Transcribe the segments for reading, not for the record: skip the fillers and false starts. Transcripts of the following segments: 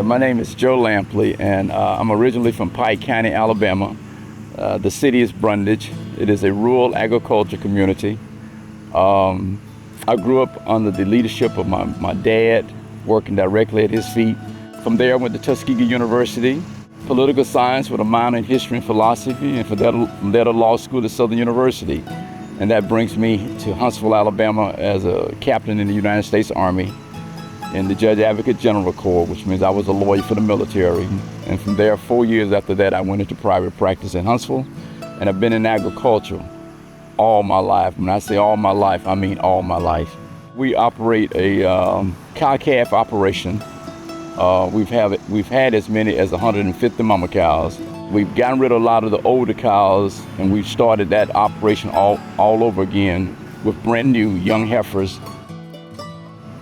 My name is Joe Lampley, and I'm originally from Pike County, Alabama. The city is Brundage. It is a rural agriculture community. I grew up under the leadership of my dad, working directly at his feet. From there, I went to Tuskegee University, political science with a minor in history and philosophy, and from there to law school at Southern University. And that brings me to Huntsville, Alabama as a captain in the United States Army in the Judge Advocate General Corps, which means I was a lawyer for the military. And from there, 4 years after that, I went into private practice in Huntsville, and I've been in agriculture all my life. When I say all my life, I mean all my life. We operate a cow-calf operation. We've had as many as 150 mama cows. We've gotten rid of a lot of the older cows, and we've started that operation all over again with brand new young heifers.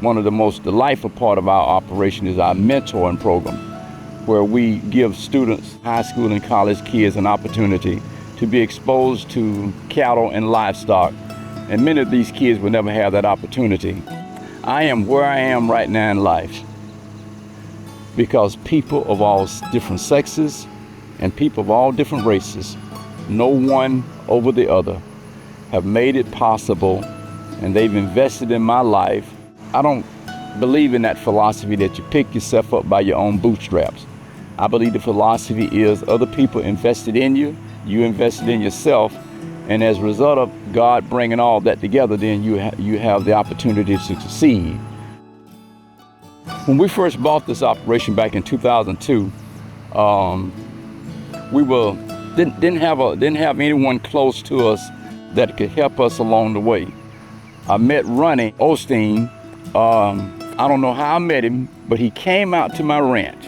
One of the most delightful part of our operation is our mentoring program, where we give students, high school and college kids, an opportunity to be exposed to cattle and livestock. And many of these kids will never have that opportunity. I am where I am right now in life because people of all different sexes and people of all different races, no one over the other, have made it possible, and they've invested in my life. I don't believe in that philosophy that you pick yourself up by your own bootstraps. I believe the philosophy is other people invested in you, you invested in yourself, and as a result of God bringing all that together, then you have the opportunity to succeed. When we first bought this operation back in 2002, we didn't have anyone close to us that could help us along the way. I met Ronnie Osteen. I don't know how I met him, but he came out to my ranch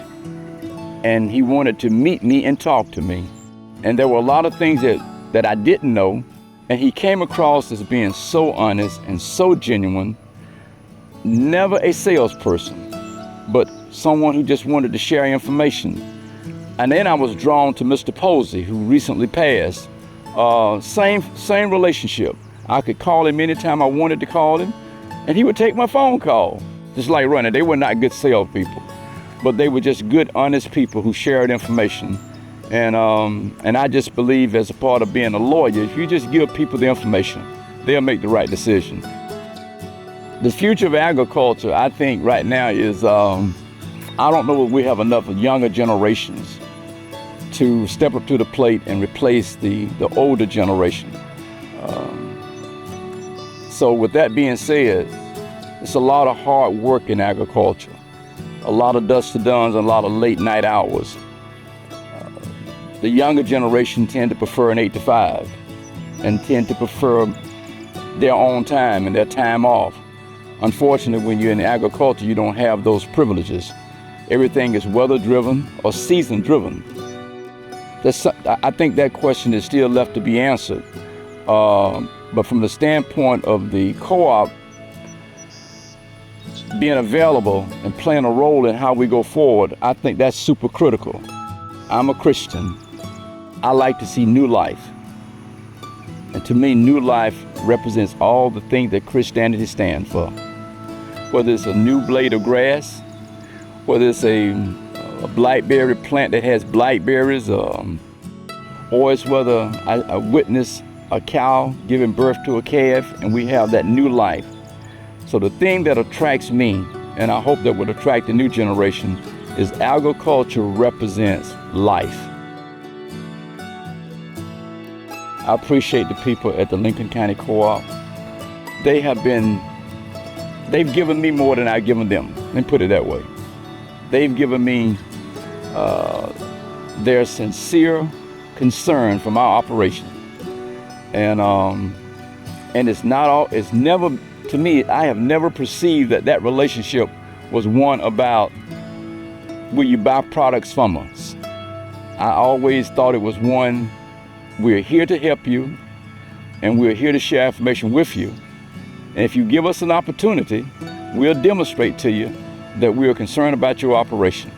and he wanted to meet me and talk to me. And there were a lot of things that I didn't know, and he came across as being so honest and so genuine, never a salesperson, but someone who just wanted to share information. And then I was drawn to Mr. Posey, who recently passed. Same relationship. I could call him anytime I wanted to call him, and he would take my phone call. Just like Ronnie, they were not good salespeople, but they were just good, honest people who shared information. And I just believe, as a part of being a lawyer, if you just give people the information, they'll make the right decision. The future of agriculture, I think right now is, I don't know if we have enough younger generations to step up to the plate and replace the older generation. So with that being said, it's a lot of hard work in agriculture, a lot of dust to dones, and a lot of late night hours. The younger generation tend to prefer an 8 to 5 and tend to prefer their own time and their time off. Unfortunately, when you're in agriculture, you don't have those privileges. Everything is weather driven or season driven. I think that question is still left to be answered. But from the standpoint of the co-op being available and playing a role in how we go forward, I think that's super critical. I'm a Christian. I like to see new life. And to me, new life represents all the things that Christianity stands for. Whether it's a new blade of grass, whether it's a blackberry plant that has blackberries, or it's whether I witness a cow giving birth to a calf and we have that new life. So the thing that attracts me, and I hope that would attract the new generation, is agriculture represents life. I appreciate the people at the Lincoln County Co-op. They've given me more than I've given them. Let me put it that way. They've given me their sincere concern for my operation. And it's never, to me, I have never perceived that relationship was one about, will you buy products from us? I always thought it was one, we're here to help you, and we're here to share information with you. And if you give us an opportunity, we'll demonstrate to you that we are concerned about your operation.